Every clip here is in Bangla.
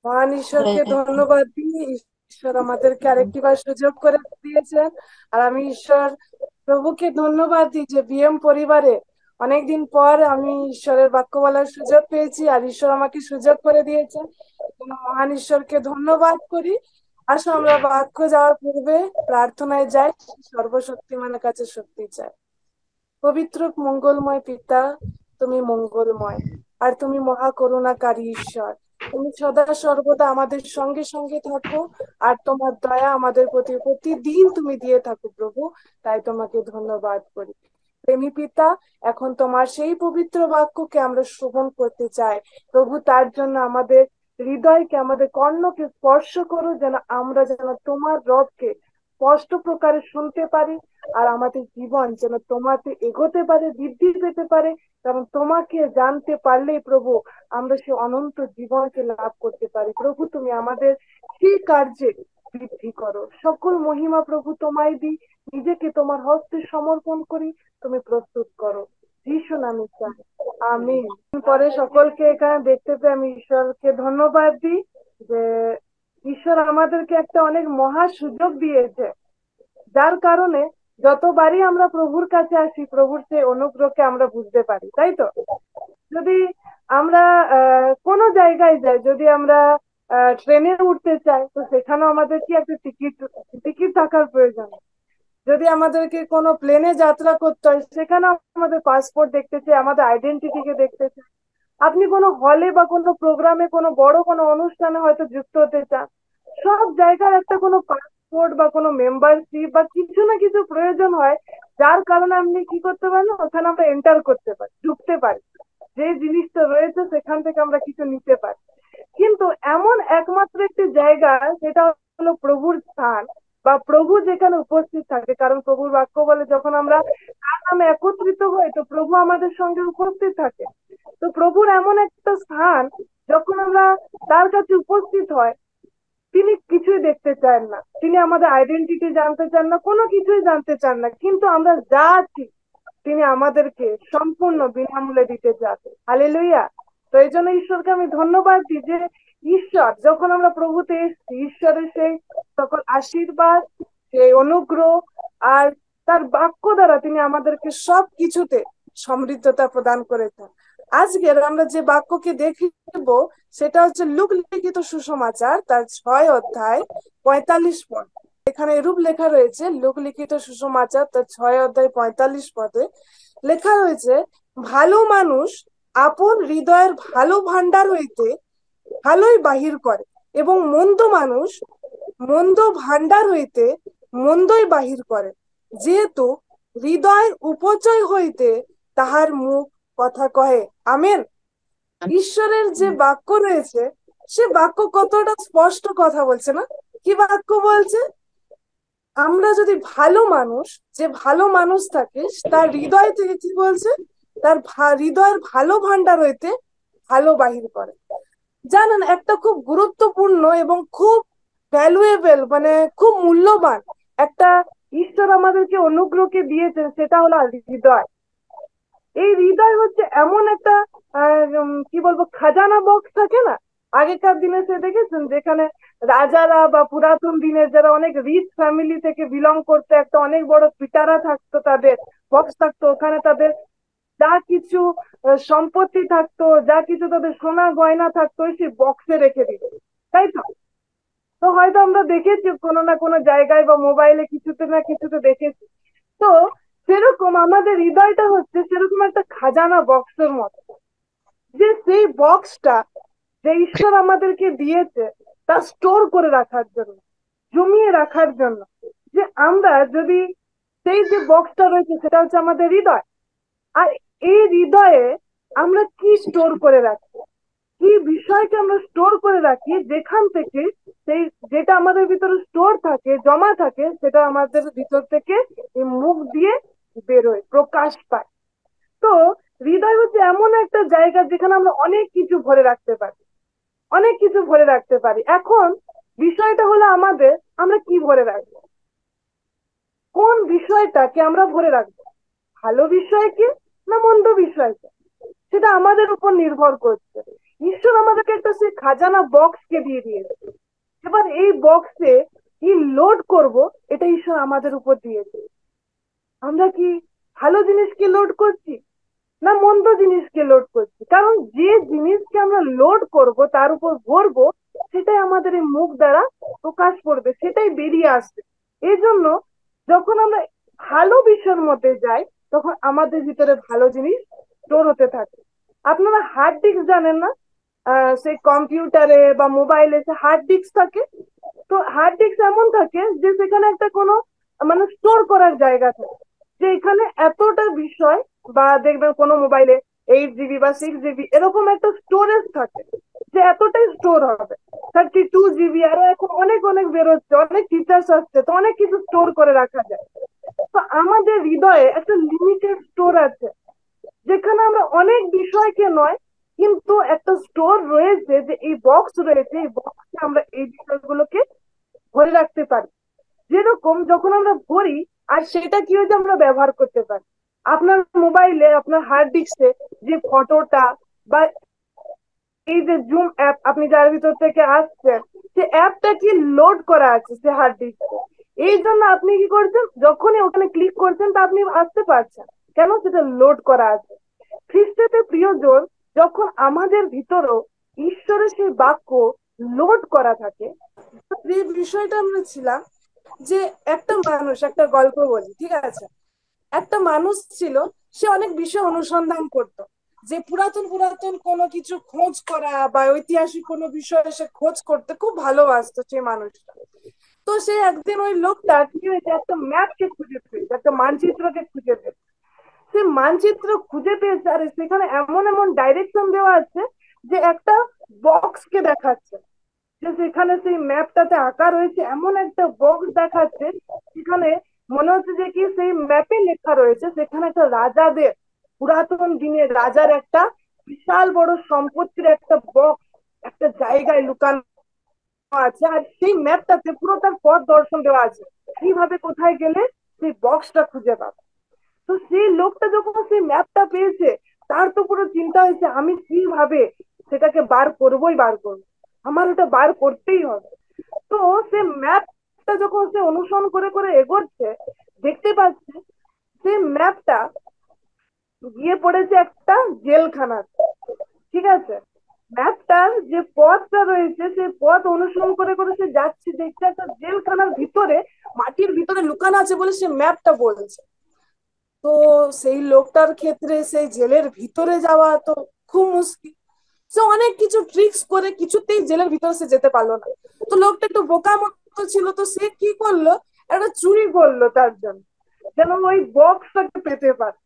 মহান ঈশ্বরকে হ্যাঁ। ধন্যবাদ দিই। ঈশ্বর আমাদেরকে আরেকটি বার সুযোগ করে দিয়েছেন। আর আমি ঈশ্বর প্রভুকে ধন্যবাদ দিই যে বিএম পরিবারে অনেকদিন পর আমি ঈশ্বরের বাক্য বলার সুযোগ পেয়েছি, আর ঈশ্বর আমাকে সুযোগ করে দিয়েছেন। এজন্য মহান ঈশ্বরকে ধন্যবাদ করি। আসো আমরা বাক্য যাওয়ার পূর্বে প্রার্থনায় যাই, সর্বশক্তিমানের কাছে শক্তি চাই। পবিত্র মঙ্গলময় পিতা, তুমি মঙ্গলময়, আর তুমি মহাকরুণাকারী ঈশ্বর। তুমি সদা সর্বদা আমাদের সঙ্গে সঙ্গে থাকো, আর তোমার দয়া আমাদের প্রতি প্রতিদিন তুমি দিয়ে থাকো প্রভু। তাই তোমাকে ধন্যবাদ করি। প্রেমী পিতা, এখন তোমার সেই পবিত্র বাক্যকে আমরা শ্রবণ করতে চাই প্রভু। তার জন্য আমাদের হৃদয়কে, আমাদের কর্ণকে স্পর্শ করো, যেন আমরা যেন তোমার রবকে স্পষ্ট প্রকারে শুনতে পারি, আর আমাদের জীবন যেন তোমাতে এগোতে পারে, বৃদ্ধি পেতে পারে। কারণ তোমাকে জানতে পারলেই প্রভু আমরা সে অনন্ত জীবনকে লাভ করতে পারি। প্রভু তুমি আমাদের সেই কার্যে বৃদ্ধি করো। সকল মহিমা প্রভু তোমায় দিই, নিজেকে তোমার হস্তে সমর্পণ করি। তুমি প্রস্তুত করো, যিশু নামে চাই, আমিন। পরে সকলকে এখানে দেখতে পেয়ে আমি ঈশ্বরকে ধন্যবাদ দিই যে ঈশ্বর আমাদেরকে একটা অনেক মহা সুযোগ দিয়েছে, যার কারণে যতবারই আমরা প্রভুর কাছে আসি প্রভুর সেই অনুগ্রহকে আমরা বুঝতে পারি, তাই তো? যদি আমরা কোনো জায়গায় যাই, যদি আমরা ট্রেনে উঠতে চাই, তো সেখানেও আমাদের কি একটা টিকিট টিকিট থাকার প্রয়োজন। যদি আমাদেরকে কোনো প্লেনে যাত্রা করতে হয়, সেখানে আমাদের পাসপোর্ট দেখতে চাই, আমাদের আইডেন্টিটিকে দেখতে চাই। আপনি কোনো হলে বা কোনো প্রোগ্রামে, কোনো বড় কোনো অনুষ্ঠানে হয়তো যুক্ত হতে চান, সব জায়গার একটা কোনো পাসপোর্ট বা কোনো মেম্বারশিপ বা কিছু না কিছু প্রয়োজন হয়, যার কারণে আপনি কি করতে পারেন, ওখানে আমরা এন্টার করতে পারি, ঢুকতে পারি। যে জিনিসটা রয়েছে সেখান থেকে আমরা কিছু নিতে পারি। কিন্তু এমন একমাত্র একটি জায়গা, সেটা হলো প্রভুর স্থান, বা প্রভু যেখানে উপস্থিত থাকে। কারণ প্রভুর বাক্য বলে, যখন আমরা তার নামে একত্রিত হই তো প্রভু আমাদের সঙ্গে উপস্থিত থাকে। তো প্রভুর এমন একটা স্থান, যখন আমরা তার কাছে উপস্থিত হয়, তিনি কিছুই দেখতে চান না, তিনি আমাদের আইডেন্টিটি জানতে চান না, কোনো কিছুই জানতে চান না, কিন্তু আমরা যা আছি তিনি আমাদেরকে সম্পূর্ণ বিনামূল্যে দিতে চান। হালেলুয়া। তো এই জন্য ঈশ্বরকে আমি ধন্যবাদ দিই যে ঈশ্বর, যখন আমরা প্রভুতে এসেছি, ঈশ্বরের সেই সকল আশীর্বাদ, সেই অনুগ্রহ, আর তার বাক্য দ্বারা তিনি আমাদেরকে সব কিছুতে সমৃদ্ধতা প্রদান করেছেন। আজকের আমরা যে বাক্যকে দেখব, সেটা হচ্ছে লূক লিখিত সুসমাচার, তার 6 অধ্যায় 45 পদ। এখানে এরূপ লেখা রয়েছে, লূক লিখিত সুসমাচার তার 6 অধ্যায় 45 পদে লেখা রয়েছে, ভালো মানুষ আপন হৃদয়ের ভালো ভান্ডার হইতে ভালোই বাহির করে, এবং মন্দ মানুষ মন্দ ভান্ডার হইতে মন্দই বাহির করে, যেহেতু হৃদয়ের উপচয় হইতে তাহার মুখ কথা কহে। আমেন। ঈশ্বরের যে বাক্য রয়েছে, সে বাক্য কতটা স্পষ্ট কথা বলছে না? কি বাক্য বলছে? আমরা যদি ভালো মানুষ, যে ভালো মানুষ থাকে, তার হৃদয় থেকে কি বলছে, তার হৃদয়ের ভালো ভান্ডার হইতে ভালো বাহির করে। জানেন, একটা খুব গুরুত্বপূর্ণ এবং খুব ভ্যালুয়েবল, মানে খুব মূল্যবান একটা ঈশ্বর আমাদেরকে অনুগ্রহকে দিয়েছেন, সেটা হলো হৃদয়। এই হৃদয় হচ্ছে এমন একটা কি বলবো, খাজানা বক্স থাকে না? আগেকার দিনে সে দেখেছেন, যেখানে রাজারা বা পুরাতন দিনের যারা অনেক রিচ ফ্যামিলি থেকে বিলং করতো, একটা অনেক বড় পিটারা থাকতো, তাদের বক্স থাকতো, ওখানে তাদের যা কিছু সম্পত্তি থাকতো, যা কিছু তাদের সোনা গয়না থাকতো, সেই বক্সে রেখে দিত, তাই তো? তো হয়তো আমরা দেখেছি কোনো না কোনো জায়গায় বা মোবাইলে কিছুতে না কিছুতে দেখেছি। তো সেরকম আমাদের হৃদয়টা হচ্ছে সেরকম একটা খাজানা বক্সের মতো, যে সেই বক্সটা যে ঈশ্বর আমাদেরকে দিয়েছে তা স্টোর করে রাখার জন্য, জমিয়ে রাখার জন্য। যে আমরা যদি, সেই যে বক্সটা রয়েছে সেটা হচ্ছে আমাদের হৃদয়। আর এই হৃদয়ে আমরা কি স্টোর করে রাখি, কি বিষয়কে আমরা স্টোর করে রাখি, যেখান থেকে সেই, যেটা আমাদের ভিতরে স্টোর থাকে, জমা থাকে, সেটা আমাদের ভিতর থেকে এই মুখ দিয়ে বেরোয়, প্রকাশ পায়। তো হৃদয় হচ্ছে এমন একটা জায়গা যেখানে আমরা অনেক কিছু ভরে রাখতে পারি, অনেক কিছু ভরে রাখতে পারি। এখন বিষয়টা হলো আমাদের, আমরা কি ভরে রাখবো, কোন বিষয়টাকে আমরা ভরে রাখবো, ভালো বিষয়কে না মন্দ বিষয়কে, সেটা আমাদের উপর নির্ভর করছে। ঈশ্বর আমাদেরকে একটা সেই খাজানা বক্সকে দিয়ে দিয়েছে। এবার এই বক্সে কি লোড করব, এটা ঈশ্বর আমাদের উপর দিয়েছে। আমরা কি ভালো জিনিসকে লোড করছি না মন্দ জিনিসকে লোড করছি? কারণ যে জিনিসকে আমরা লোড করব, তার উপর ভরবো, সেটাই আমাদের এই মুখ দ্বারা প্রকাশ করবে, সেটাই বেরিয়ে আসবে। এই জন্য যখন আমরা ভালো বিষয়ের মধ্যে যাই, তখন আমাদের ভিতরে ভালো জিনিস স্টোর হতে থাকে। আপনারা হার্ড ডিস্ক জানেন না? সেই কম্পিউটারে বা মোবাইলে সে হার্ড ডিস্ক থাকে। তো হার্ড ডিস্ক এমন থাকে যে সেখানে একটা কোনো মানে স্টোর করার জায়গা থাকে, যে এখানে এতটা বিষয়, বা দেখবেন কোনো মোবাইলে 8 জিবি বা 6 জিবি এরকম একটা স্টোরেজ থাকে, যে এতটাই স্টোর হবে। 32 জিবি, আরো এখন অনেক অনেক বেরোচ্ছে, অনেক ফিচার্স আসছে, তো অনেক কিছু স্টোর করে রাখা যায়। তো আমাদের হৃদয়ে একটা লিমিটেড স্টোর আছে, যেখানে আমরা অনেক বিষয়কে নয়, কিন্তু একটা স্টোর রয়েছে, যে এই বক্স রয়েছে, এই বক্সে আমরা এই বিষয়গুলোকে ধরে রাখতে পারি। যেরকম যখন আমরা ভরি, আর সেটা কি হয়েছে আমরা ব্যবহার করতে পারি। আপনার মোবাইলে, আপনার হার্ড ডিস্কে যে ফটোটা বা এই যে জুম অ্যাপ আপনি যার ভিতর থেকে আসছেন, সে অ্যাপটা কি লোড করা আছে সে হার্ড ডিস্কে। এই জন্য আপনি কি করছেন, যখনই ওখানে ক্লিক করছেন তা আপনি আসতে পারছেন, কেন? সেটা লোড করা আছে। খ্রিস্টতে প্রিয়জন, যখন আমাদের ভিতরও ঈশ্বরের সেই বাক্য লোড করা থাকে। যে বিষয়টা আমরা ছিলাম, যে একটা মানুষ, একটা গল্প বলি, ঠিক আছে? একটা মানুষ ছিল, সে অনেক বিষয় অনুসন্ধান করত, যে পুরাতন পুরাতন কোনো কিছু খোঁজ করা বা ঐতিহাসিক কোনো বিষয়ে সে খোঁজ করতে খুব ভালোবাসতো সেই মানুষটা। তো সে একদিন ওই লোকটা কি হয়েছে, একটা ম্যাপকে খুঁজে পেয়েছে, একটা মানচিত্রকে খুঁজে পেয়েছে। সে মানচিত্র খুঁজে পেয়েছে, আর সেখানে এমন এমন ডাইরেকশন দেওয়া আছে, যে একটা বক্সকে দেখাচ্ছে, যে সেখানে সেই ম্যাপটাতে আঁকা রয়েছে, এমন একটা বক্স দেখাচ্ছে, সেখানে মনে হচ্ছে যে কি সেই ম্যাপে লেখা রয়েছে সেখানে একটা রাজাদের, পুরাতন দিনের রাজার একটা বিশাল বড় সম্পত্তির একটা বক্স একটা জায়গায় লুকানো আছে। আর সেই ম্যাপটাতে পুরো তার পথ দর্শন দেওয়া আছে, কিভাবে কোথায় গেলে সেই বক্সটা খুঁজে পাবে। তো সেই লোকটা যখন সেই ম্যাপটা পেয়েছে, তার তো পুরো চিন্তা হয়েছে, আমি কিভাবে সেটাকে বার করবোই বার করবো, আমার ওটা বার করতেই হবে। তো সে ম্যাপটা যখন সে অনুসরণ করে করে এগোচ্ছে, দেখতে পাচ্ছে সেই ম্যাপটা গিয়ে পড়েছে একটা জেলখানার, ঠিক আছে? ম্যাপটার যে পথটা রয়েছে, সেই পথ অনুসরণ করে করে সে যাচ্ছে, দেখছে একটা জেলখানার ভিতরে, মাটির ভিতরে লুকানো আছে বলে সে ম্যাপটা বলছে। তো সেই লোকটার ক্ষেত্রে সেই জেলের ভিতরে যাওয়া তো খুব মুশকিল। সে অনেক কিছু ট্রিক্স করে কিছুতেই জেলের ভিতরে সে যেতে পারলো না। তো লোকটা একটু বোকা মতো ছিল, তো সে কি করলো, একটা চুরি করলো তার জন্য, যেন ওই বক্সটাকে পেতে পারে।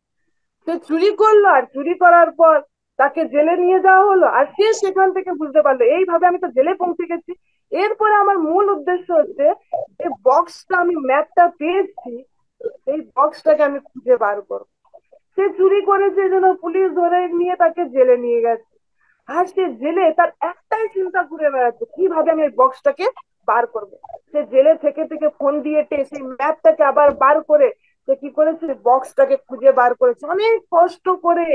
সে চুরি করলো, আর চুরি করার পর তাকে জেলে নিয়ে যাওয়া হলো, আর সে সেখান থেকে বুঝতে পারলো এইভাবে আমি তো জেলে পৌঁছে গেছি। এরপরে আমার মূল উদ্দেশ্য হচ্ছে, যে বক্সটা আমি ম্যাপটা পেয়েছি, এই বক্সটাকে আমি খুঁজে বার করবো। সে চুরি করেছে যেন পুলিশ ধরে নিয়ে তাকে জেলে নিয়ে গেছে। আর সে জেলে তার একটাই চিন্তা ঘুরে বেড়াচ্ছে, কিভাবে আমি এই বক্সটাকে বার করব। সে জেলে থেকে থেকে ফোন দিয়ে সেই ম্যাপটাকে আবার বার করে সে কি করেছে, বক্সটাকে খুঁজে বার করেছে অনেক কষ্ট করে।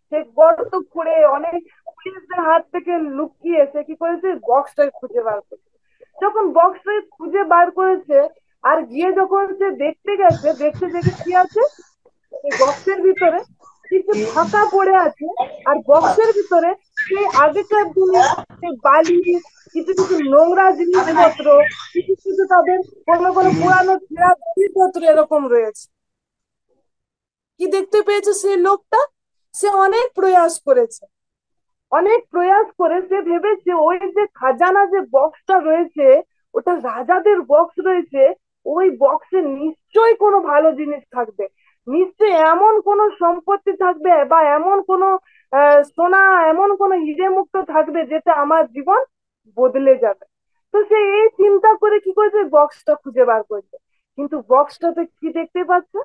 সে গর্ত করে অনেক পুলিশদের হাত থেকে লুকিয়ে সে কি করেছে, বক্সটাকে খুঁজে বার করেছে। যখন বক্সটাকে খুঁজে বার করেছে, আর গিয়ে যখন সে দেখতে গেছে, দেখতে দেখে কি আছে, এই বক্সের ভিতরে কিছু ফাঁকা পড়ে আছে। আর বক্সের ভিতরে সেই আগেকার দিনে সেই বালি, কিছু কিছু নোংরা জিনিসপত্র, কিছু কিছু তাদের কোনো কোনো পুরানো ছেঁড়া জিনিসপত্র এরকম রয়েছে। কি দেখতে পেয়েছে সেই লোকটা, সে অনেক প্রয়াস করেছে, অনেক প্রয়াস করে সে ভেবেছে ওই যে খাজানা যে বক্সটা রয়েছে, ওটা রাজাদের বক্স রয়েছে, ওই বক্সে নিশ্চয়ই কোনো ভালো জিনিস থাকবে, নিশ্চয়ই এমন কোনো সম্পত্তি থাকবে, বা এমন কোনো সোনা, এমন কোনো হিরে মুক্ত থাকবে যেটা আমার জীবন বদলে যাবে। তো সে এই চিন্তা করে কি করেছে, বক্সটা খুঁজে বার করেছে। কিন্তু বক্সটাতে কি দেখতে পাচ্ছে,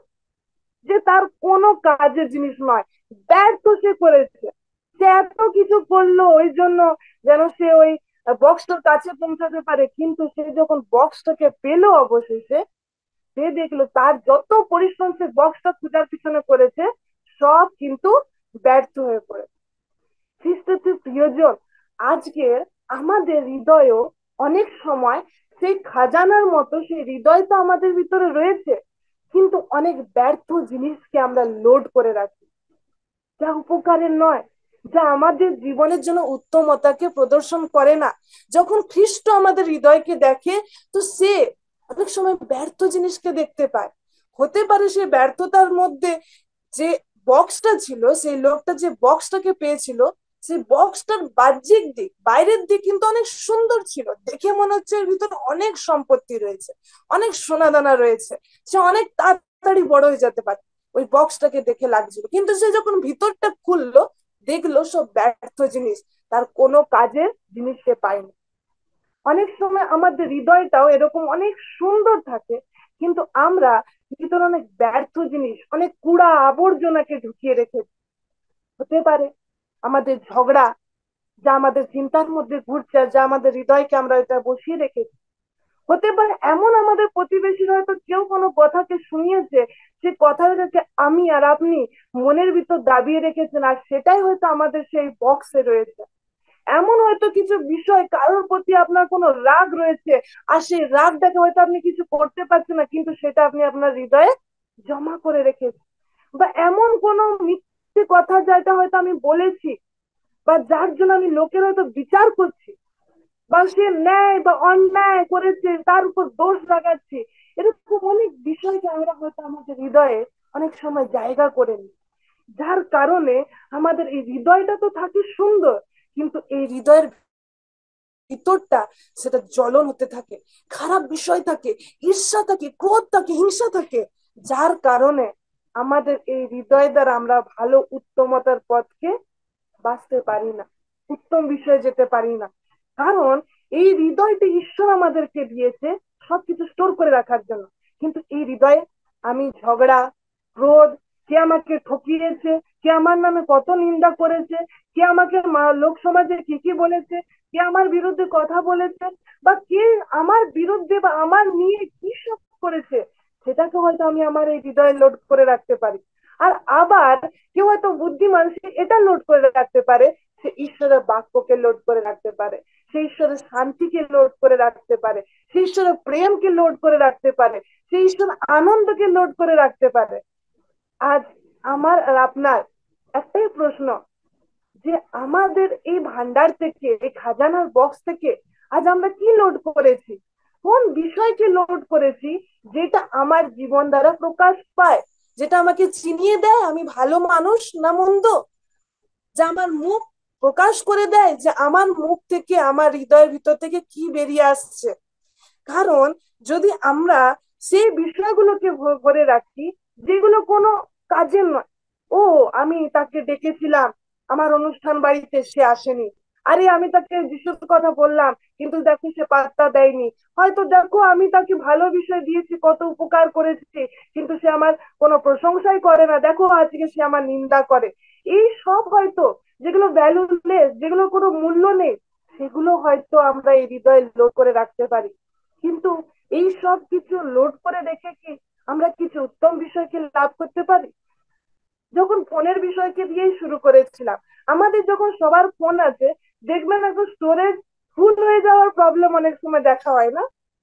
যে তার কোনো কাজের জিনিস নয়, ব্যর্থ সে করেছে। সে এত কিছু করলো ওই জন্য, যেন সে ওই বক্সটার কাছে পৌঁছাতে পারে, কিন্তু সে যখন বক্সটাকে পেলো অবশেষে, সে দেখলো তার যত পরিশ্রম সে বক্সটা খোঁজার পিছনে করেছে, সব কিন্তু ব্যর্থ হয়ে পড়েছে। খ্রিস্টের প্রিয়জন, আজকে আমাদের হৃদয়ও অনেক সময় সেই খাজানার মতো সেই হৃদয় তো আমাদের ভিতরে রয়েছে, কিন্তু অনেক ব্যর্থ জিনিসকে আমরা লোড করে রাখি, যা উপকারের নয়, যা আমাদের জীবনের জন্য উত্তমতাকে প্রদর্শন করে না। যখন খ্রিস্ট আমাদের হৃদয়কে দেখে, তো সে অনেক সময় ব্যর্থ জিনিসকে দেখতে পায়। হতে পারে সে ব্যর্থতার মধ্যে যে বক্সটা ছিল, সেই লোকটা যে বক্সটাকে পেয়েছিল, সেই বক্সটার বাহ্যিক দিক, বাইরের দিক কিন্তু অনেক সুন্দর ছিল, দেখে মনে হচ্ছে এর ভিতরে অনেক সম্পত্তি রয়েছে, অনেক সোনাদানা রয়েছে, সে অনেক তাড়াতাড়ি বড় হয়ে যেতে পারে, ওই বক্সটাকে দেখে লাগছিল। কিন্তু সে যখন ভিতরটা খুললো, দেখলো সব ব্যর্থ জিনিস, তার কোনো কাজের জিনিস সে পায়নি। অনেক সময় আমাদের হৃদয়টাও এরকম অনেক সুন্দর থাকে, কিন্তু আমরা ভিতরে অনেক ব্যর্থ জিনিস, অনেক কুড়া আবর্জনাকে ঢুকিয়ে রেখেছি। হতে পারে আমাদের ঝগড়া, যা আমাদের চিন্তার মধ্যে ঘুরছে, যা আমাদের হৃদয়কে আমরা এটা বসিয়ে রেখেছি। হতে পারে এমন আমাদের প্রতিবেশীর হয়তো কেউ কোনো কথাকে শুনিয়েছে, সে কথাটাকে আমি আর আপনি মনের ভিতর দাবিয়ে রেখেছেন, আর সেটাই হয়তো আমাদের সেই বক্সে রয়েছে। এমন হয়তো কিছু বিষয় কারোর প্রতি আপনার কোনো রাগ রয়েছে, আর সেই রাগটাকে হয়তো আপনি কিছু করতে পারছেন না, কিন্তু সেটা আপনি আপনার হৃদয়ে জমা করে রেখেছেন। বা এমন কোনো মিথ্যে কথা যেটা হয়তো আমি বলেছি, বা যার জন্য আমি লোকের হয়তো বিচার করছি, বা সে ন্যায় বা অন্যায় করেছে তার উপর দোষ লাগাচ্ছে, এরকম অনেক বিষয়কে আমরা হয়তো আমাদের হৃদয়ে অনেক সময় জায়গা করে নিই। যার কারণে আমাদের এই হৃদয়টা তো থাকে সুন্দর, কিন্তু এই হৃদয়ের ভিতরটা সেটা জ্বলন হতে থাকে, খারাপ বিষয় থাকে, ঈর্ষা থাকে, ক্রোধ থাকে, হিংসা থাকে। যার কারণে আমাদের এই হৃদয় দ্বারা আমরা ভালো উত্তমতার পথকে বাঁচতে পারি না, উত্তম বিষয়ে যেতে পারি না। কারণ এই হৃদয়টি ঈশ্বর আমাদেরকে দিয়েছে সবকিছু স্টোর করে রাখার জন্য। কিন্তু এই হৃদয়ে আমি ঝগড়া, ক্রোধ, কে আমাকে ঠকিয়েছে, কে আমার নামে কত নিন্দা করেছে, কে আমাকে লোক সমাজে কি কি বলেছে, কে আমার বিরুদ্ধে কথা বলেছে, বা কে আমার বিরুদ্ধে বা আমার নিয়ে কি সব করেছে, সেটাকে হয়তো আমি আমার এই হৃদয়ে লোড করে রাখতে পারি। আর আবার কেউ হয়তো বুদ্ধিমান, সে এটা লোড করে রাখতে পারে, সে ঈশ্বরের বাক্যকে লোড করে রাখতে পারে, সে ঈশ্বরের শান্তিকে লোড করে রাখতে পারে, সে ঈশ্বরের প্রেমকে লোড করে রাখতে পারে, সে ঈশ্বর আনন্দকে লোড করে রাখতে পারে। আজ আমার আর আপনার একটাই প্রশ্ন, যে আমাদের এই ভান্ডার থেকে, এই খাজানার বক্স থেকে আজ আমরা কি লোড করেছি, কোন বিষয়কে লোড করেছি, যেটা আমার জীবন দ্বারা প্রকাশ পায়, যেটা আমাকে চিনিয়ে দেয় আমি ভালো মানুষ না মন্দ, যা আমার মুখ প্রকাশ করে দেয় যে আমার মুখ থেকে, আমার হৃদয়ের ভিতর থেকে কি বেরিয়ে আসছে। কারণ যদি আমরা সেই বিষয়গুলোকে ভরে রাখি, যেগুলো কোনো কাজের নয়, ও আমি তাকে ডেকেছিলাম আমার অনুষ্ঠান বাড়িতে, সে আসেনি, আরে আমি তাকে যিশুর কথা বললাম কিন্তু দেখো সে পাত্তা দেয়নি, হয়তো দেখো আমি তাকে ভালো বিষয় দিয়েছি, কত উপকার করেছি, কিন্তু সে আমার কোনো প্রশংসাই করে না, দেখো আজকে সে আমার নিন্দা করে। এই সব হয়তো যেগুলো ভ্যালুলেস, যেগুলো কোনো মূল্য নেই, সেগুলো হয়তো আমরা এই হৃদয়ে লোড করে রাখতে পারি। কিন্তু এই সব কিছু লোড করে রেখে কি আমরা কিছু উত্তম বিষয়কে লাভ করতে পারি? যখন ফোনের বিষয়কে দিয়েই শুরু করেছিলাম, আমাদের যখন সবার ফোন আছে, দেখবেন এখন স্টোরেজ ফুল হয়ে যাওয়ার প্রবলেম অনেক সময় দেখা হয় না,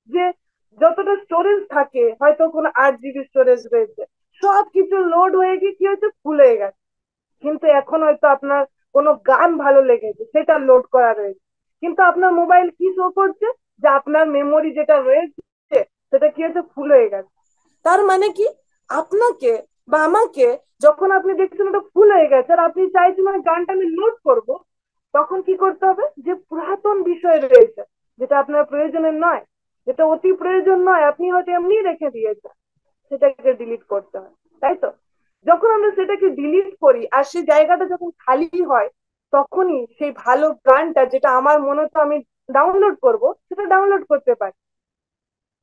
যে যতটা স্টোরেজ থাকে, হয়তো কোনো 8 জিবি স্টোরেজ রয়েছে, সব কিছু লোড হয়ে গিয়ে কি হয়েছে, ফুল হয়ে গেছে। কিন্তু এখন হয়তো আপনার কোনো গান ভালো লেগেছে, সেটা লোড করা রয়েছে, কিন্তু আপনার মোবাইল কি শো করছে, যে আপনার মেমোরি যেটা রয়েছে সেটা কি হয়েছে, ফুল হয়ে গেছে। তার মানে কি, আপনাকে বা আমাকে যখন আপনি দেখছেন ওটা ফুল হয়ে গেছে, আর আপনি চাইছেন ওই গানটা আমি লোড করব, তখন কি করতে হবে, যে পুরাতন বিষয় রয়েছে, যেটা আপনার প্রয়োজনের নয়, যেটা অতি প্রয়োজন নয়, আপনি হয়তো এমনি রেখে দিয়েছেন, সেটাকে ডিলিট করতে হয়, তাই তো? যখন আমরা সেটাকে ডিলিট করি আর সেই জায়গাটা যখন খালি হয়, তখনই সেই ভালো গানটা যেটা আমার মনে হতো আমি ডাউনলোড করব, সেটা ডাউনলোড করতে পারি।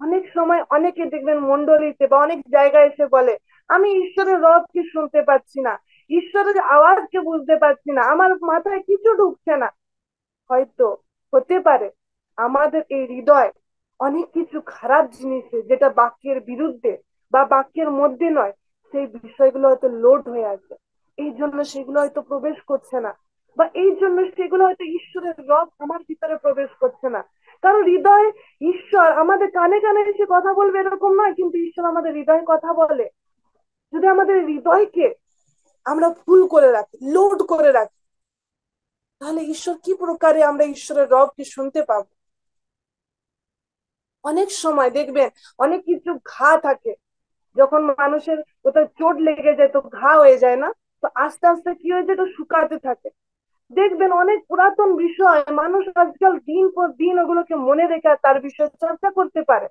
অনেক সময় অনেকে দেখবেন মন্ডলীতে বা অনেক জায়গায় এসে বলে, আমি ঈশ্বরের রবকে শুনতে পাচ্ছি না, ঈশ্বরের আওয়াজকে বুঝতে পারছি না, আমার মাথায় কিছু ঢুকছে না। হয়তো হতে পারে আমাদের এই হৃদয় অনেক কিছু খারাপ জিনিসে, যেটা বাক্যের বিরুদ্ধে বা বাক্যের মধ্যে নয়, সেই বিষয়গুলো হয়তো লোড হয়ে আছে, এই জন্য সেগুলো হয়তো প্রবেশ করছে না। বা এই জন্য সেগুলো হয়তো ঈশ্বরের রব আমার ভিতরে প্রবেশ করছে না। কারণ হৃদয়, ঈশ্বর আমাদের কানে কানে এসে কথা বলবে এরকম নয়, কিন্তু ঈশ্বর আমাদের হৃদয়ে কথা বলে। যদি আমাদের হৃদয়কে আমরা ফুল করে রাখি, লোড করে রাখি, তাহলে ঈশ্বর কি প্রকারে আমরা ঈশ্বরের রবকে শুনতে পাবো। অনেক সময় দেখবেন অনেক কিছু ঘা থাকে, যখন মানুষের কোথাও চোট লেগে যায় তো ঘা হয়ে যায় না, তো আস্তে আস্তে কি হয়ে যায়, তো শুকাতে থাকে। দেখবেন অনেক পুরাতন বিষয় মানুষ আজকাল দিন পর দিন ওগুলোকে মনে রেখে তার বিষয়ে চর্চা করতে পারে।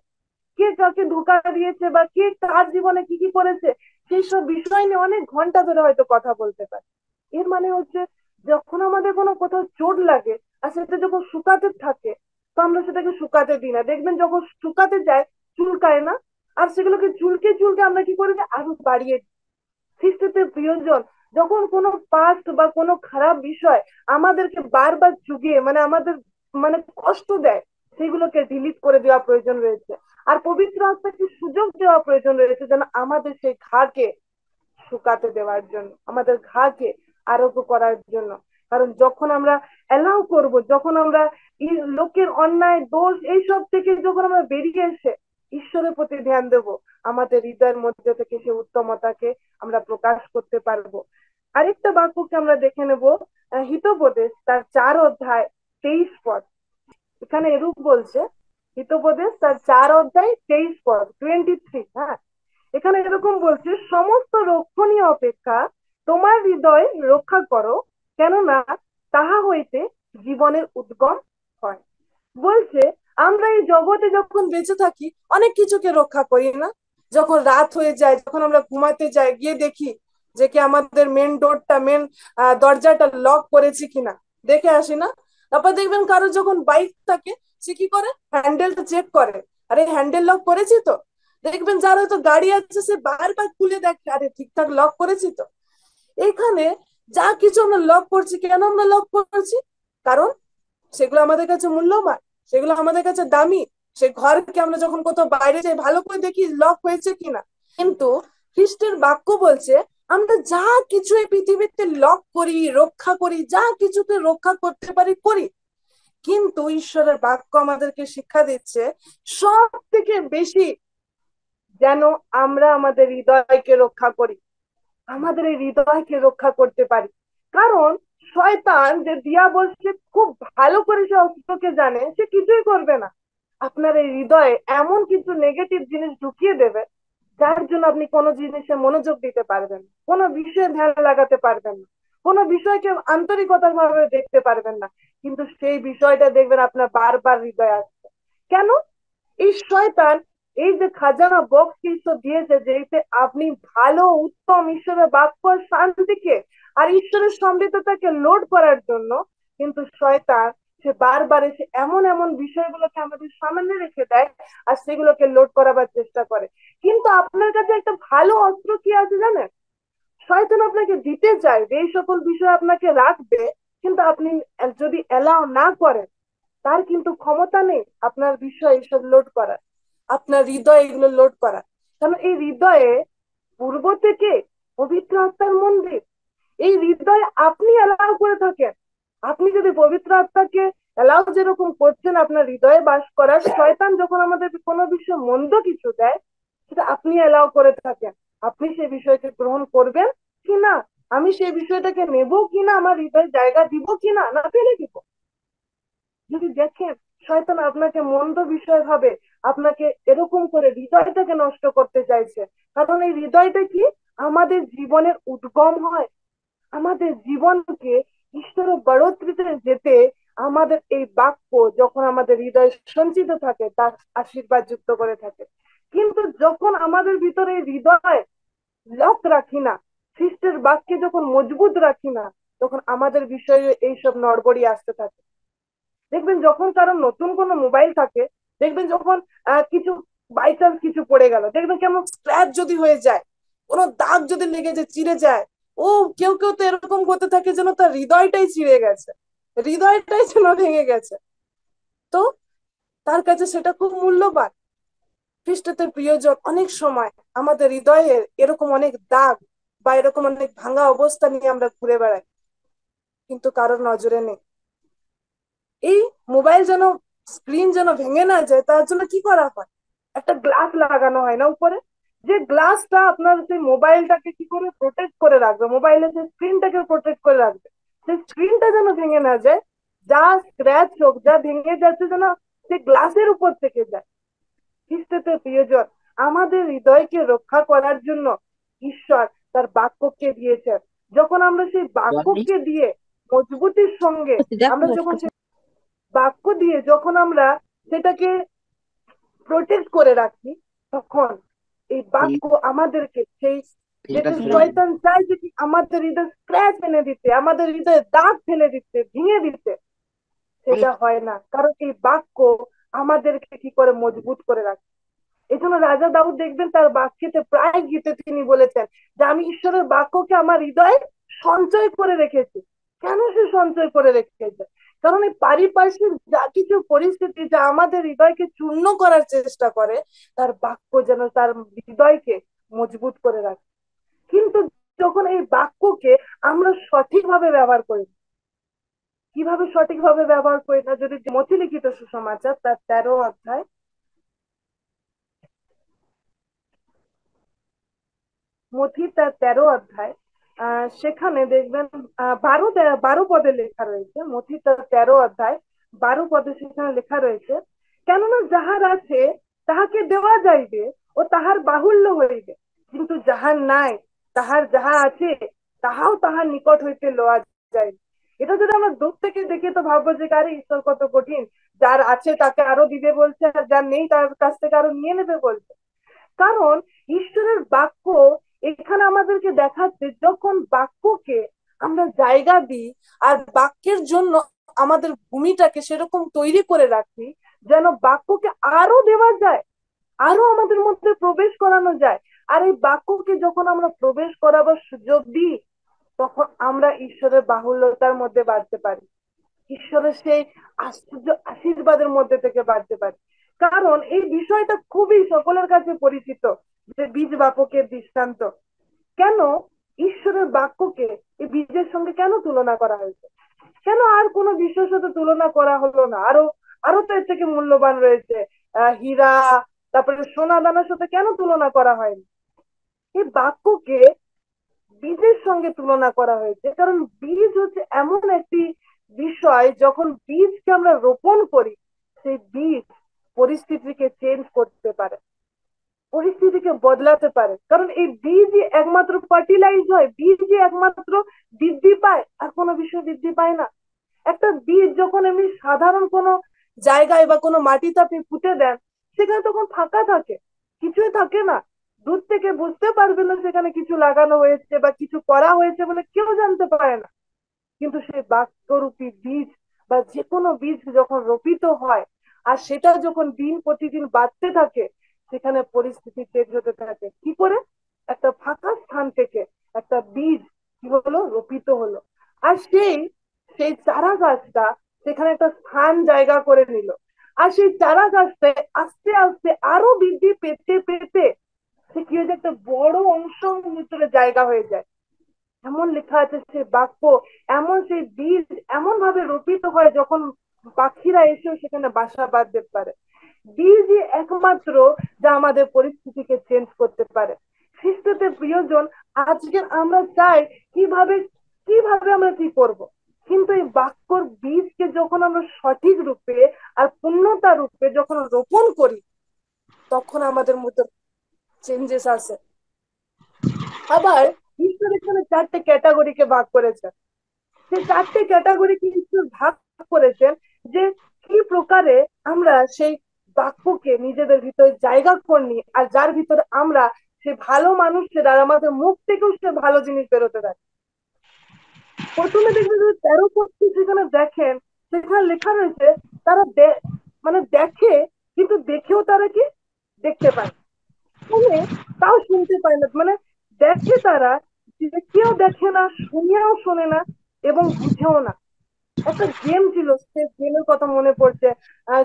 কে কাকে ধোকা দিয়েছে বা কে কার জীবনে কি কি করেছে, সেই সব বিষয় নিয়ে অনেক ঘন্টা ধরে হয়তো কথা বলতে পারে। এর মানে হচ্ছে, যখন আমাদের কোনো কোথাও চোট লাগে আর সেটা যখন শুকাতে থাকে, তো আমরা সেটাকে শুকাতে দিই না। দেখবেন যখন শুকাতে যায় চুলকায় না, আর সেগুলোকে চুলকে চুলকে আমরা কি করে দিই, আরো বাড়িয়ে দিই। খ্রিস্টতে প্রিয়জন, যখন কোনো পাস্ট বা কোনো খারাপ বিষয় আমাদেরকে বারবার চুগিয়ে মানে আমাদের মানে কষ্ট দেয়, সেগুলোকে ডিলিট করে দেওয়া প্রয়োজন রয়েছে। আর পবিত্র আত্মাকে সুযোগ দেওয়া প্রয়োজন রয়েছে যেন আমাদের সেই ঘাকে শুকাতে দেওয়ার জন্য, আমাদের ঘাকে আরোগ্য করার জন্য। কারণ যখন আমরা অ্যালাউ করব, যখন আমরা লোকের অন্যায় দোষ এইসব থেকে যখন আমরা বেরিয়ে এসে ঈশ্বরের প্রতি ধ্যান দেব, আমাদের হৃদয়ের মধ্যে থেকে সে উত্তমতাকে আমরা প্রকাশ করতে পারবো। আরেকটা বাক্যকে আমরা দেখে নেব, হিতোপদেশ তার 4 অধ্যায় 23 পদ। এখানে এরূপ বলছে, হিতোপদেশ তার 4 অধ্যায় 23 পদ, 23, হ্যাঁ। এখানে এরকম বলছে, সমস্ত রক্ষণীয় অপেক্ষা তোমার হৃদয় রক্ষা করো, কেননা তাহা হইতে জীবনের উদ্গম হয়। বলছে, আমরা এই জগতে যখন বেঁচে থাকি অনেক কিছুকে রক্ষা করি না। যখন রাত হয়ে যায়, যখন আমরা ঘুমাতে যাই, গিয়ে দেখি যে কি আমাদের মেন ডোরটা, মেন দরজাটা লক করেছি কিনা, দেখে আসি না? তারপর দেখবেন কারো যখন বাইক থাকে, সে কি করে, হ্যান্ডেলটা চেক করে, আরে হ্যান্ডেল লক করেছি তো। দেখবেন যার হয়তো গাড়ি আছে সে বারবার খুলে দেখে, আরে ঠিকঠাক লক করেছি তো। এখানে যা কিছু আমরা লক করছি, কেন আমরা লক করছি? কারণ সেগুলো আমাদের কাছে মূল্যবান, সেগুলো আমাদের কাছে দামি। সে ঘরকে আমরা যখন কোথাও বাইরে যাই ভালো করে দেখি লক হয়েছে কিনা। কিন্তু খ্রিস্টের বাক্য বলছে, আমরা যা কিছু এই পৃথিবীতে লক করি, রক্ষা করি, যা কিছুকে রক্ষা করতে পারি করি, কিন্তু ঈশ্বরের বাক্য আমাদেরকে শিক্ষা দিচ্ছে সব থেকে বেশি যেন আমরা আমাদের হৃদয়কে রক্ষা করি, আমাদের এই হৃদয়কে রক্ষা করতে পারি। কারণ শয়তান যে দিয়াবল, সে খুব ভালো করে সে অস্ত্রকে জানে, সে কিছুই করবে না, আপনার এই হৃদয়ে এমন কিছু নেগেটিভ জিনিস ঢুকিয়ে দেবে যার জন্য আপনি কোনো জিনিসে মনোযোগ দিতে পারবেন না, কোনো বিষয়ে ধ্যান লাগাতে পারবেন না, কোনো বিষয়কে আন্তরিকতার ভাবে দেখতে পারবেন না। কিন্তু সেই বিষয়টা দেখবেন আপনার বারবার হৃদয়ে আসছে। কেন? এই শয়তান এই যে খাজানা বক্স ঈশ্বর দিয়েছে, যেতে আপনি ভালো উত্তম ঈশ্বরের বাক্য শান্তিকে আর ঈশ্বরের সমৃদ্ধতাকে লোড করার জন্য, কিন্তু শয়তান সে বারবার এসে এমন এমন বিষয়গুলোকে আমাদের সামনে রেখে দেয় আর সেগুলোকে লোড করাবার চেষ্টা করে। কিন্তু আপনার কাছে একটা ভালো অস্ত্র কি আছে জানেন? শয়তান আপনাকে দিতে চায় যে এই সকল বিষয় আপনাকে রাখবে, কিন্তু আপনি যদি এলাও না করেন, তার কিন্তু ক্ষমতা নেই আপনার বিষয় এসব লোড করার, আপনার হৃদয় এগুলো লোড করার। কারণ এই হৃদয়ে পূর্ব থেকে পবিত্র আত্মার মন্দির, এই হৃদয় আপনি অ্যালাউ করে থাকেন। আপনি যদি পবিত্র আত্মাকে অ্যালাউ যেরকম করছেন আপনার হৃদয়ে বাস করার, শয়তান যখন আমাদের কোনো বিষয় মন্দ কিছু দেয়, সেটা আপনি অ্যালাউ করে থাকেন। আপনি সেই বিষয়কে গ্রহণ করবেন কি না, আমি সেই বিষয়টাকে নেব কি না, আমার হৃদয়ে জায়গা দিব কি না, না ফেলে দিব। যদি দেখেন শয়তান আপনাকে মন্দ বিষয় ভাবে, আপনাকে এরকম করে হৃদয়টাকে নষ্ট করতে চাইছে। কারণ এই হৃদয়টা কি, আমাদের জীবনের উদ্গম হয়, আমাদের জীবনকে ঈশ্বরের বড়ত্রিতে যেতে আমাদের এই বাক্য যখন আমাদের হৃদয়ে সঞ্চিত থাকে, তার আশীর্বাদ যুক্ত করে থাকে। কিন্তু যখন আমাদের ভিতরে হৃদয় লক রাখি না, খ্রিস্টের বাক্যে যখন মজবুত রাখি না, তখন আমাদের বিষয়ে এইসব নড়বড়ি আসতে থাকে। দেখবেন যখন কারো নতুন কোনো মোবাইল থাকে, দেখবেন যখন কিছু বাই চান্স কিছু পড়ে গেল, দেখবেন কেমন স্ক্র্যাচ যদি হয়ে যায়, কোনো দাগ যদি লেগে যায়, চিড়ে যায়, ও কেউ কেউ তো এরকম করতে থাকে যেন তার হৃদয়টাই চিড়ে গেছে, হৃদয়টাই যেন ভেঙে গেছে। তো তার কাছে সেটা খুব মূল্যবান। খ্রিস্টদের প্রিয়জন, অনেক সময় আমাদের হৃদয়ের এরকম অনেক দাগ বা এরকম অনেক ভাঙা অবস্থা নিয়ে আমরা ঘুরে বেড়াই। কিন্তু কারোর নজরে নেই। এই মোবাইল যেন, স্ক্রিন যেন ভেঙে না যায় তার জন্য কি করা হয়, একটা গ্লাস লাগানো হয় না উপরে, যে গ্লাসটা আপনার সেই মোবাইলটাকে কি করে প্রোটেক্ট করে রাখবে, মোবাইলের যে স্ক্রিনটাকে প্রোটেক্ট করে রাখবে, সেই স্ক্রিনটা যেন ভেঙে না যায়, যা স্ক্র্যাচ হোক, যা ভেঙে যাচ্ছে যেন সেই গ্লাসের উপর থেকে যায়। খ্রিস্টতে প্রিয়জন, আমাদের হৃদয়কে রক্ষা করার জন্য ঈশ্বর তার বাক্যকে দিয়েছেন। যখন আমরা সেই বাক্যকে দিয়ে মজবুতির সঙ্গে, আমরা যখন সেই বাক্য দিয়ে যখন আমরা সেটাকে প্রোটেক্ট করে রাখি, তখন এই বাক্য আমাদেরকে সেই, যেটা শয়তান চাই যে কি আমাদের হৃদয় স্ক্র্যাচ এনে দিতে, আমাদের হৃদয়ে দাগ ফেলে দিতে, ভেঙে দিতে, সেটা হয় না, কারণ এই বাক্য আমাদেরকে কি করে মজবুত করে রাখে। এই জন্য রাজা দাউদ দেখবেন তার বাক্যেতে, প্রায় গীতে তিনি বলেছেন যে আমি ঈশ্বরের বাক্যকে আমার হৃদয়ে সঞ্চয় করে রেখেছি। কেন সে সঞ্চয় করে রেখেছে? কারণ এই পারিপার্শ্বিক যা কিছু পরিস্থিতি যা আমাদের হৃদয়কে চূর্ণ করার চেষ্টা করে, তার বাক্য যেন তার হৃদয়কে মজবুত করে রাখে। কিন্তু যখন এই বাক্যকে আমরা সঠিকভাবে ব্যবহার করি, কিভাবে সঠিকভাবে ব্যবহার করি না, যদি মথি লিখিত সুসমাচার তার 13 অধ্যায়, মথি তার 13 অধ্যায়, সেখানে দেখবেন 12 পদে লেখা রয়েছে। মথি তার 13 অধ্যায় 12 পদে সেখানে লেখা রয়েছে, কেননা যাহার আছে তাহাকে দেওয়া যাইবে ও তাহার বাহুল্য হইবে, কিন্তু যাহার নাই তাহার যাহা আছে তাহাও তাহার নিকট হইতে লওয়া যাইবে। এটা যদি আমরা দূর থেকে দেখি তো ভাববো যে আরে ঈশ্বর কত কঠিন, যার আছে তাকে আরো দিবে বলছে, আর যার নেই তার কাছ থেকে আরো নিয়ে নেবে বলছে। কারণ ঈশ্বরের বাক্য এখানে আমাদেরকে দেখাচ্ছে, যখন বাক্যকে আমরা জায়গা দিই আর বাক্যের জন্য আমাদের ভূমিটাকে সেরকম তৈরি করে রাখি যেন বাক্যকে আরো দেওয়া যায়, আরো আমাদের মধ্যে প্রবেশ করানো যায়। আর এই বাক্যকে যখন আমরা প্রবেশ করাবার সুযোগ দিই, তখন আমরা ঈশ্বরের বাহুল্যতার মধ্যে বাড়তে পারি, ঈশ্বরের সেই আশ্চর্য আশীর্বাদের মধ্যে থেকে বাড়তে পারি। কারণ এই বিষয়টা খুবই সকলের কাছে পরিচিত, যে বীজ বাপকের দৃষ্টান্ত। কেন ঈশ্বরের বাক্যকে এই বীজের সঙ্গে কেন তুলনা করা হয়েছে? কেন আর কোনো বিষয়ের সাথে তুলনা করা হলো না? আরো আরো তো এর থেকে মূল্যবান রয়েছে, হীরা, তারপরে সোনা দানার সাথে কেন তুলনা করা হয়নি? এই বাক্যকে বীজের সঙ্গে তুলনা করা হয়েছে, কারণ বীজ হচ্ছে এমন একটি বিষয়, যখন বীজকে আমরা রোপণ করি, সেই বীজ পরিস্থিতিকে চেঞ্জ করতে পারে, পরিস্থিতিকে বদলাতে পারে। কারণ এই বীজই একমাত্র ফার্টিলাইজ হয়, বীজই একমাত্র বৃদ্ধি পায়, আর কোনো বিষয় বৃদ্ধি পায় না। একটা বীজ যখন এমনি সাধারণ কোনো জায়গায় বা কোনো মাটিতে আপনি পুঁতে দেন, সেখানে তখন ফাঁকা থাকে, কিছুই থাকে না, দূর থেকে বুঝতে পারবে না সেখানে কিছু লাগানো হয়েছে বা কিছু করা হয়েছে বলে কেউ জানতে পারে না। কিন্তু সেই বাক্যরূপী বীজ বা যে কোনো বীজ যখন রোপিত হয়, আর সেটা যখন দিন প্রতিদিন বাড়তে থাকে, সেখানে পরিস্থিতি চেঞ্জ হতে থাকে। কি করে? একটা ফাঁকা স্থান থেকে একটা বীজ কি হলো, রোপিত হলো, আর সেই সেই চারা গাছটা সেখানে একটা স্থান জায়গা করে নিল, আর সেই চারা গাছটা আস্তে আস্তে আরো বৃদ্ধি পেতে পেতে সে কি হয়ে যায়, একটা বড় অংশ ভিতরে জায়গা হয়ে যায়। এমন লেখা আছে সে বাক্য, এমন সেই বীজ এমন ভাবে রোপিত হয় যখন পাখিরা এসেও সেখানে বাসা বাঁধতে পারে। বীজই একমাত্র যা আমাদের পরিস্থিতিকে চেঞ্জ করতে পারে। খ্রিস্টতে প্রিয়জন, আজকে আমরা চাই কিভাবে কিভাবে আমরা কি করব, কিন্তু এই বাক্যর বীজকে যখন আমরা সঠিক রূপে আর পূর্ণতা রূপে যখন রোপণ করি, তখন আমাদের মধ্যে চেঞ্জেস আসে। আবার ঈশ্বর এখানে 4টে ক্যাটাগরিকে ভাগ করেছেন। সেই 4টে ক্যাটাগরিকে ঈশ্বর ভাগ করেছেন, যে কি প্রকারে আমরা সেই বাক্যকে নিজেদের ভিতরে জায়গা করে নিই, আর যার ভিতরে আমরা সে ভালো মানুষের, আর আমাদের মুখ থেকেও সে ভালো জিনিস বেরোতে থাকে। প্রথমে দেখবেন যে 13 পদ সেখানে দেখেন, সেখানে লেখা রয়েছে তারা মানে দেখে, কিন্তু দেখেও তারা কি দেখতে পায়, শুনে তাও শুনতে পায় না, মানে দেখে তারা, দেখেও দেখে না, শুনেও শোনে না, এবং বুঝেও না। একটা গেম ছিল, সে গেমের কথা মনে পড়ছে।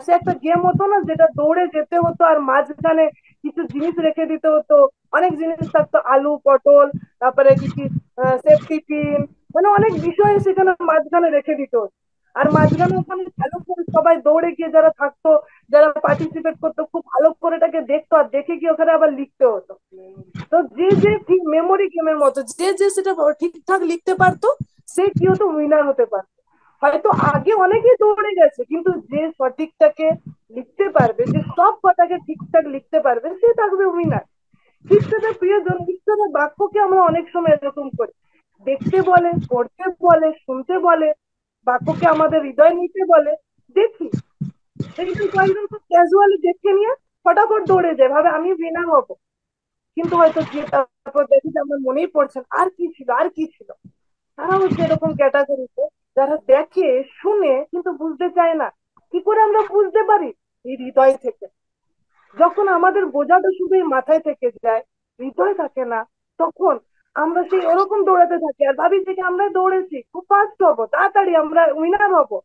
সে একটা গেম হতো না, যেটা দৌড়ে যেতে হতো আর মাঝখানে কিছু জিনিস রেখে দিতে হতো, অনেক জিনিস থাকতো, আলু পটল, তারপরে কি কি সেফটি পিন, মানে অনেক বিষয় সেখানে মাঝখানে রেখে দিত। আর মাঝখানে ওখানে ভালো করে সবাই দৌড়ে গিয়ে যারা থাকতো, যারা পার্টিসিপেট করতো, খুব ভালো করে এটাকে দেখতো আর দেখে গিয়ে ওখানে আবার লিখতে হতো। তো যে যে ঠিক মেমোরি গেমের মতো, যে যে সেটা ঠিকঠাক লিখতে পারতো সে কি হতো, উইনার হতে পারতো। হয়তো আগে অনেকেই দৌড়ে গেছে, কিন্তু যে সঠিকটাকে লিখতে পারবে, যে সব কথাকে ঠিকঠাক লিখতে পারবে, সে থাকবে উইনার। ঈশ্বরের প্রিয়জন, ঈশ্বরের বাক্যকে আমরা অনেক সময় এরকম করি, দেখতে বলে, পড়তে বলে, শুনতে বলে, বাক্যকে আমাদের হৃদয় নিতে বলে, দেখি, দেখবেন কয়েকজন খুব ক্যাজুয়ালি দেখে নিয়ে ফটাফট দৌড়ে যায়, ভাবে আমি উইনার হবো। কিন্তু হয়তো গিয়ে তারপর দেখি যে আমার মনেই পড়ছে না আর কি ছিল, আর কি ছিল। তারা হচ্ছে এরকম ক্যাটাগরিতে, যারা দেখে শুনে কিন্তু বুঝতে চায় না। কি করে আমরা বুঝতে পারি? এই হৃদয় থেকে। যখন আমাদের বোঝাটা শুধু এই মাথায় থেকে যায়, হৃদয় থাকে না, তখন আমরা সেই ওরকম দৌড়াতে থাকি আর ভাবি যে আমরা দৌড়েছি, খুব ফাস্ট হবো, তাড়াতাড়ি আমরা উইনার হবো।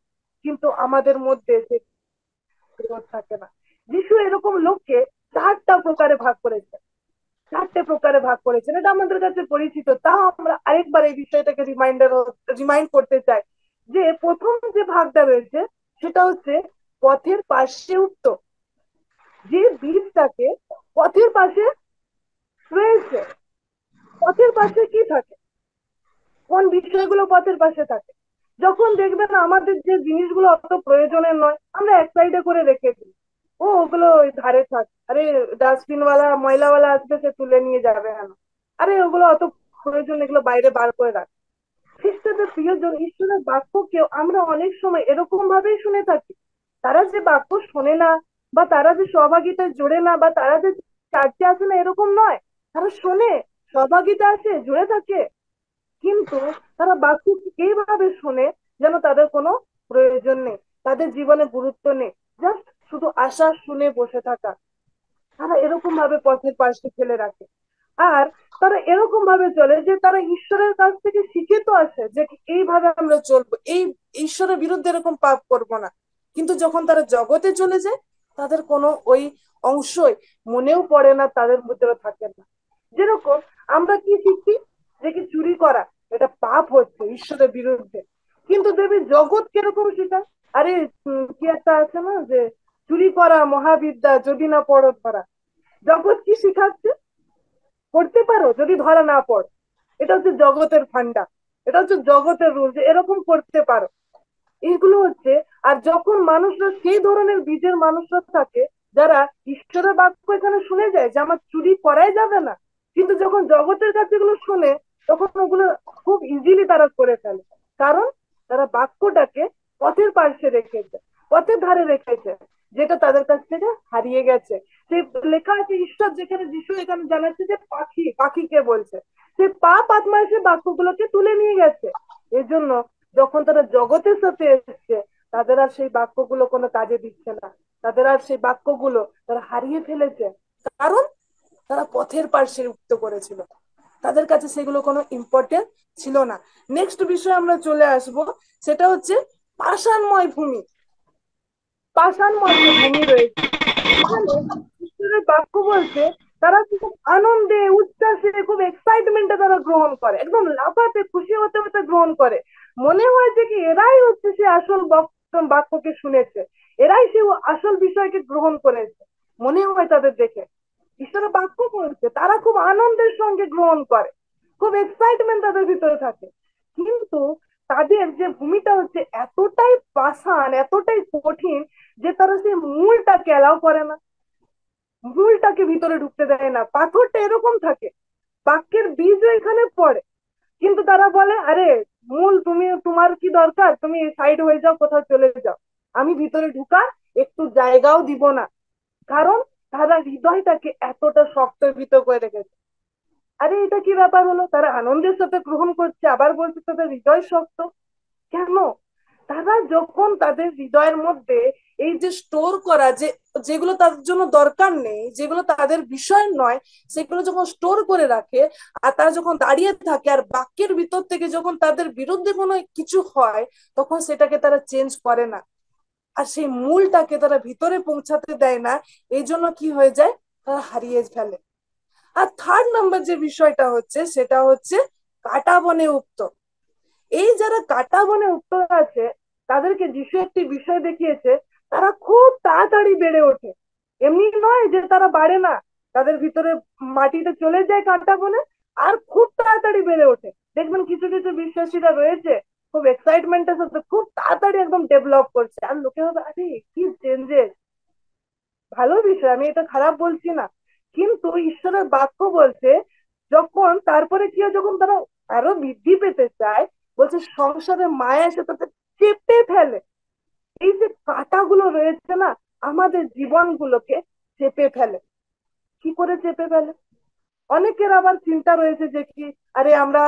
কিন্তু আমাদের মধ্যে সে গ্রোথ থাকে না। যিশু এরকম লোককে চারটা প্রকারে ভাগ করেছে, চারটে প্রকারে ভাগ করেছেন, এটা আমাদের কাছে পরিচিত। তাও আমরা আরেকবার এই বিষয়টাকে রিমাইন্ড করতে চাই, যে প্রথম যে ভাগটা রয়েছে সেটা হচ্ছে পথের পাশে উঠত। যে বীজটাকে পথের পাশে রয়েছে, পথের পাশে কি থাকে, কোন বিষয়গুলো পথের পাশে থাকে? যখন দেখবেন আমাদের যে জিনিসগুলো অত প্রয়োজনের নয়, আমরা এক সাইডে করে রেখে দিই, ও ওগুলো ওই ধারে থাক, আরে ডাস্টবিন ওয়ালা ময়লাওয়ালা আসবে, সে তুলে নিয়ে যাবে, কেন, আরে ওগুলো অত প্রয়োজন, এগুলো বাইরে বার করে রাখ। খ্রিস্টানদের প্রিয়জন, ঈশ্বরের বাক্যকেও আমরা অনেক সময় এরকম ভাবেই শুনে থাকি। তারা যে বাক্য শোনে না, বা তারা যে সহভাগিতায় জোড়ে না, বা তারা যে চার্চে আসে না, এরকম নয়। তারা শোনে, সহভাগিতা আছে, জুড়ে থাকে, কিন্তু তারা বাক্যকে এইভাবে শোনে যেন তাদের কোনো প্রয়োজন নেই, তাদের জীবনে গুরুত্ব নেই, জাস্ট শুধু আশা শুনে বসে থাকা। তারা এরকম ভাবে পথের পাশে ফেলে রাখে। আর তারা এরকম ভাবে চলে যে তারা ঈশ্বরের কাছ থেকে শিখে তো আছে যে এইভাবে আমরা চলবো, এই ঈশ্বরের বিরুদ্ধে এরকম পাপ করব না। কিন্তু যখন তারা জগতে চলে যায়, তাদের কোনো ওই অংশই মনেও পড়ে না, তাদের ভিতরে থাকে না। যেরকম আমরা কি শিখি, যে কি চুরি করা এটা পাপ হচ্ছে ঈশ্বরের বিরুদ্ধে, কিন্তু দেবী জগৎ কিরকম শেখায়, আরে কি একটা আছে না, যে চুরি করা মহাবিদ্যা, যদি না পড়ো ধরা। জগৎ কি শিখাচ্ছে, করতে পারো যদি ধরা না পড়ো। এটা হচ্ছে জগতের ফান্ডা, এটা হচ্ছে জগতের রুল, যে এরকম করতে পারো, এগুলো হচ্ছে। আর যখন মানুষরা সেই ধরনের বীজের মানুষরা থাকে, যারা ঈশ্বরের বাক্য এখানে শুনে যায় যে আমার চুরি করাই যাবে না, কিন্তু যখন জগতের কাছে এগুলো শুনে, তখন ওগুলো খুব ইজিলি তারা করে ফেলে। কারণ তারা বাক্যটাকে পথের পাশে রেখেছে, পথের ধারে রেখেছে, যেটা তাদের কাছ থেকে হারিয়ে গেছে। সেই লেখা আছে, ঈশ্বর যেখানে, যিশু এখানে জানাচ্ছে যে পাখি, পাখিকে বলছে, সে পা পাতমা এসে বাক্যগুলোকে তুলে নিয়ে গেছে। এজন্য যখন তারা জগতের সাথে এসছে, তাদের আর সেই বাক্যগুলো কোনো কাজে দিচ্ছে না, তাদের আর সেই বাক্যগুলো তারা হারিয়ে ফেলেছে। কারণ তারা পথের পাশে উঠতে করেছিল, তাদের কাছে সেগুলো কোনো ইম্পর্টেন্ট ছিল না। নেক্সট বিষয়ে আমরা চলে আসব, সেটা হচ্ছে পাষাণময় ভূমি। পাষাণময় যে ভূমি রয়েছে, এখানে ঈশ্বরের বাক্য বলতে তারা খুব আনন্দে, উচ্ছ্বাসে, খুব এক্সাইটমেন্টে তারা গ্রহণ করে, একদম লাফাতে, খুশি হতে হতে গ্রহণ করে। মনে হয় যে কি এরাই হচ্ছে সে আসল বাক্যকে শুনেছে, এরাই সে আসল বিষয়কে গ্রহণ করেছে, মনে হয় তাদের দেখে। ঈশ্বরের বাক্য বলছে, তারা খুব আনন্দের সঙ্গে গ্রহণ করে, খুব এক্সাইটমেন্ট তাদের ভিতরে থাকে। কিন্তু তাদের যে ভূমিটা হচ্ছে এতটাই পাষাণ, এতটাই কঠিন, যে তারা সেই মূলটাকে অ্যালাউ করে না, মূলটাকে ভিতরে ঢুকতে দেয় না। পাথরটা এরকম থাকে, বাক্যের বীজও এখানে পড়ে, কিন্তু তারা বলে আরে মূল, তুমি, তোমার কি দরকার, তুমি সাইড হয়ে যাও, কোথাও চলে যাও, আমি ভিতরে ঢুকার একটু জায়গাও দিব না। কারণ তারা হৃদয়টাকে এতটা শক্ত ভিতর করে রেখেছে। আরে এটা কি ব্যাপার হলো, তারা আনন্দের সাথে গ্রহণ করছে, আবার বলছে তাদের হৃদয় শক্ত। কেন? তারা যখন তাদের হৃদয়ের মধ্যে এই যে স্টোর করা, যে যেগুলো তাদের জন্য দরকার নেই, যেগুলো তাদের বিষয় নয়, সেগুলো যখন স্টোর করে রাখে, আর তারা যখন দাঁড়িয়ে থাকে, আর বাক্যের ভিতর থেকে যখন তাদের বিরুদ্ধে কোনো কিছু হয়, তখন সেটাকে তারা চেঞ্জ করে না, আর সেই মূলটাকে তারা ভিতরে পৌঁছাতে দেয় না। এই জন্য কি হয়ে যায়, তারা হারিয়ে ফেলে। আর থার্ড নাম্বার যে বিষয়টা হচ্ছে, সেটা হচ্ছে কাঁটা বনে উঠত। এই যারা কাটা বনে উত্তর আছে, তাদেরকে যিশু একটি বিষয় দেখিয়েছে, তারা খুব তাড়াতাড়ি বেড়ে ওঠে। এমনি নয় যে তারা বাড়ে না, তাদের ভিতরে মাটিতে চলে যায় কাঁটা বনে, আর খুব তাড়াতাড়ি বেড়ে ওঠে। দেখবেন কিছু কিছু বিশ্বাসীরা রয়েছে, খুব এক্সাইটমেন্টের সাথে খুব তাড়াতাড়ি একদম ডেভেলপ করছে, আর লোকে হবে আরে কি চেঞ্জেস। ভালো বিষয়, আমি এটা খারাপ বলছি না, কিন্তু ঈশ্বরের বাক্য বলছে যখন তারপরে কি হয়, যখন তারা আরো বৃদ্ধি পেতে চায়, বলছে সংসারে মায়া এসে তাদের চেপে ফেলে। এই যে কাঁটাগুলো রয়েছে না, আমাদের জীবনগুলোকে চেপে ফেলে। কি করে চেপে ফেলে? অনেকের আবার চিন্তা রয়েছে যে কি, আরে আমরা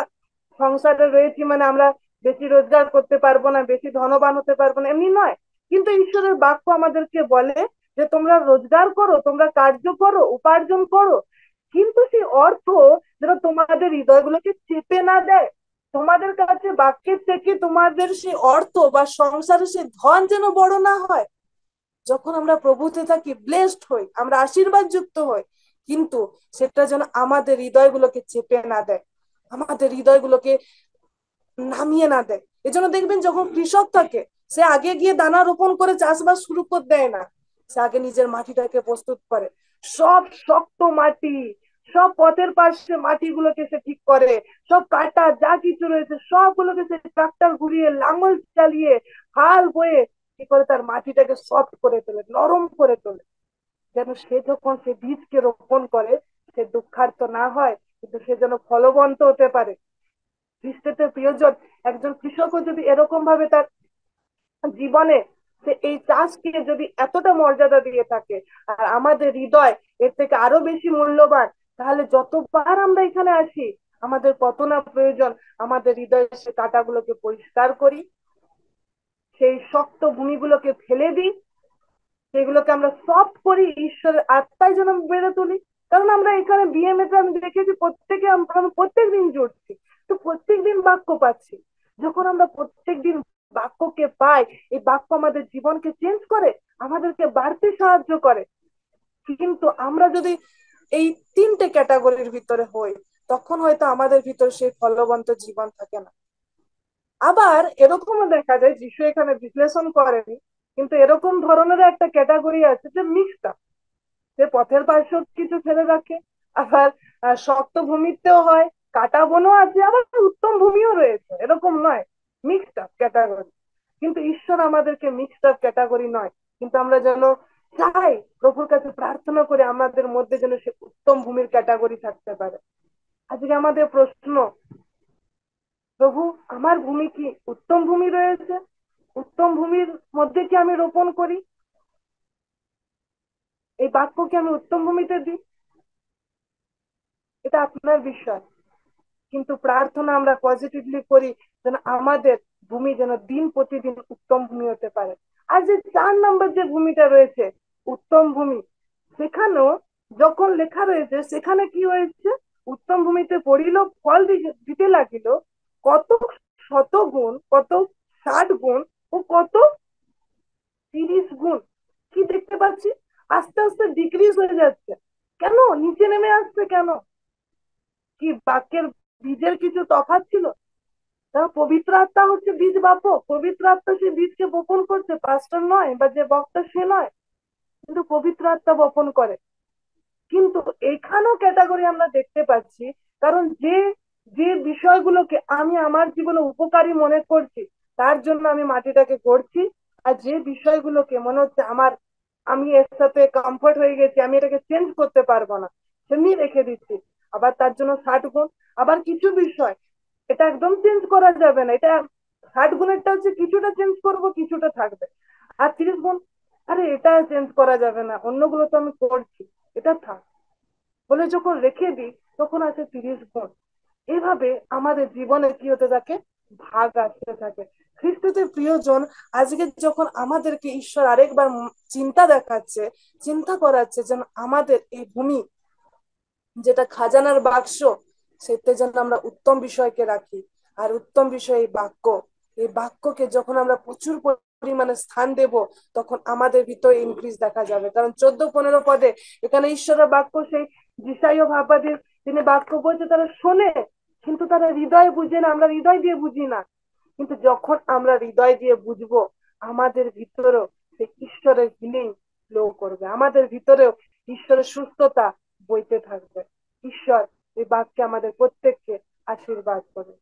সংসারে রয়েছি মানে আমরা বেশি রোজগার করতে পারবো না, বেশি ধনবান হতে পারবো না, এমনি নয়। কিন্তু ঈশ্বরের বাক্য আমাদেরকে বলে যে তোমরা রোজগার করো, তোমরা কার্য করো, উপার্জন করো, কিন্তু সেই অর্থ যেন তোমাদের হৃদয়গুলোকে চেপে না দেয়। তোমাদের কাছে বাক্যের থেকে তোমাদের সেই অর্থ বা সংসারের সেই ধন যেন বড় না হয়। যখন আমরা প্রভুতে থাকি, ব্লেসড হই, আমরা আশীর্বাদ যুক্ত হই, কিন্তু সেটা যেন আমাদের হৃদয়গুলোকে চেপে না দেয়, আমাদের হৃদয়গুলোকে নামিয়ে না দেয়। এজন্য দেখবেন যখন কৃষক থাকে, সে আগে গিয়ে দানা রোপণ করে চাষবাস শুরু করে দেয় না, সে আগে নিজের মাটিটাকে প্রস্তুত করে। সব শক্ত মাটি, সব পথের পাশে মাটিগুলোকে সে ঠিক করে, সব কাটা যা কিছু রয়েছে সবগুলোকে সে ট্রাক্টর ঘুরিয়ে, লাঙল চালিয়ে, হাল বয়ে কি করে তার মাটিটাকে সফট করে তোলে, নরম করে তোলে, যেন সে যখন সে বীজকে রোপণ করে সে দুঃখার্ত না হয়, কিন্তু সে যেন ফলবন্ত হতে পারে। খ্রিস্টের প্রিয়জন, একজন কৃষকও যদি এরকম ভাবে তার জীবনে সে এই চাষকে যদি এতটা মর্যাদা দিয়ে থাকে, আর আমাদের হৃদয় এর থেকে আরো বেশি মূল্যবান, তাহলে যতবার আমরা এখানে আসি, আমাদের কত না প্রয়োজন আমাদের হৃদয়ের সে কাঁটাগুলোকে পরিষ্কার করি, সেই শক্ত ভূমিগুলোকে ফেলে দিই, সেগুলোকে আমরা সফট করি, ঈশ্বরের আত্মায় যেন বেড়ে তুলি। কারণ আমরা এখানে বিএমএ তে আমি দেখেছি প্রত্যেকে আমরা প্রত্যেক দিন জুড়ছি, তো প্রত্যেক দিন বাক্য পাচ্ছি। যখন আমরা প্রত্যেক দিন বাক্যকে পাই, এই বাক্য আমাদের জীবনকে চেঞ্জ করে, আমাদেরকে বাড়তে সাহায্য করে। কিন্তু আমরা যদি এই তিনটে ক্যাটাগরির ভিতরে হই, তখন হয়তো আমাদের ভিতরে সেই ফলবন্ত জীবন থাকে না। আবার এরকমও দেখা যায়, যিশু এখানে বিশ্লেষণ করেনি, কিন্তু এরকম ধরনের একটা ক্যাটাগরি আছে যে মিক্সড আপ, যে পথের পাশেও কিছু ফেলে রাখে, আবার শক্ত ভূমিতেও হয়, কাটা বনও আছে, আবার উত্তম ভূমিও রয়েছে, এরকম নয়, মিক্সড আপ ক্যাটাগরি। কিন্তু ঈশ্বর আমাদেরকে মিক্সড আপ ক্যাটাগরি নয়, কিন্তু আমরা যেন চাই, প্রভুর কাছে প্রার্থনা করে আমাদের মধ্যে যেন সে উত্তম ভূমির ক্যাটাগরি থাকতে পারে। আজকে আমাদের প্রশ্ন, প্রভু আমার ভূমি কি উত্তম ভূমি রয়েছে? উত্তম ভূমির মধ্যে কি আমি রোপণ করি? এই বাক্যকে আমি উত্তম ভূমিতে দিই? এটা আপনার বিষয়, কিন্তু প্রার্থনা আমরা পজিটিভলি করি যেন আমাদের ভূমি যেন দিন প্রতিদিন উত্তম ভূমি হতে পারে। আর যে 4 নম্বর যে ভূমিটা রয়েছে, উত্তম ভূমি, সেখানেও যখন লেখা রয়েছে, সেখানে কি হয়েছে, উত্তম ভূমিতে পড়িল, ফল দিতে লাগিল, কত 100 গুণ, কত 60 গুণ, ও কত 30 গুণ। কি দেখতে পাচ্ছি, আস্তে আস্তে ডিক্রিজ হয়ে যাচ্ছে। কেন নিচে নেমে আসছে কেন? কি বাক্যের বীজের কিছু তফাৎ ছিল? পবিত্র আত্মা হচ্ছে বীজ বাপক, পবিত্র আত্মা সে বীজকে বপন করছে, পাস্টার নয় বা যে বক্তা সে নয়, কিন্তু পবিত্র আত্মা বপন করে। কিন্তু এখানেও ক্যাটাগরি আমরা দেখতে পাচ্ছি, কারণ যে যে বিষয়গুলোকে আমি আমার জীবনে উপকারী মনে করছি, তার জন্য আমি মাটিটাকে করছি। আর যে বিষয়গুলোকে মনে হচ্ছে আমার, আমি এর সাথে কমফর্ট হয়ে গেছি, আমি এটাকে চেঞ্জ করতে পারবো না, সেমনি রেখে দিচ্ছি। আবার তার জন্য 60 গুণ। আবার কিছু বিষয় এটা একদম চেঞ্জ করা যাবে না, এটা 60 গুণেরটা হচ্ছে কিছুটা চেঞ্জ করব, কিছুটা থাকবে। আর 30 গুণ, আরে এটা চেঞ্জ করা যাবে না, অন্যগুলো তো আমি করছি, এটা থাক বলে যখন রেখে দিই, তখন আছে 30 গুণ। এভাবে আমাদের জীবনে কি হতে থাকে, ভাগ আসতে থাকে। খ্রিস্টতে প্রিয়জন, আজকে যখন আমাদেরকে ঈশ্বর আরেকবার চিন্তা দেখাচ্ছে, চিন্তা করাচ্ছে যেন আমাদের এই ভূমি, যেটা খাজানার বাক্স, সেটা যেন আমরা উত্তম বিষয়কে রাখি। আর উত্তম বিষয় এই বাক্য, এই বাক্যকে যখন আমরা প্রচুর পরিমাণে স্থান দেব, তখন আমাদের ভিতরে ইনক্রিজ দেখা যাবে। কারণ 14-15 পদে এখানে ঈশ্বরের বাক্য, সেই যিশাই ও ভাববাদীর তিনি বাক্য বলছে, তারা শোনে কিন্তু তারা হৃদয় বুঝে না, আমরা হৃদয় দিয়ে বুঝি না। কিন্তু যখন আমরা হৃদয় দিয়ে বুঝবো, আমাদের ভিতরেও সে ঈশ্বরের হিলিং ফ্লো করবে, আমাদের ভিতরেও ঈশ্বরের সুস্থতা বইতে থাকবে। ঈশ্বর এই বাক্যে আমাদের প্রত্যেককে আশীর্বাদ করে।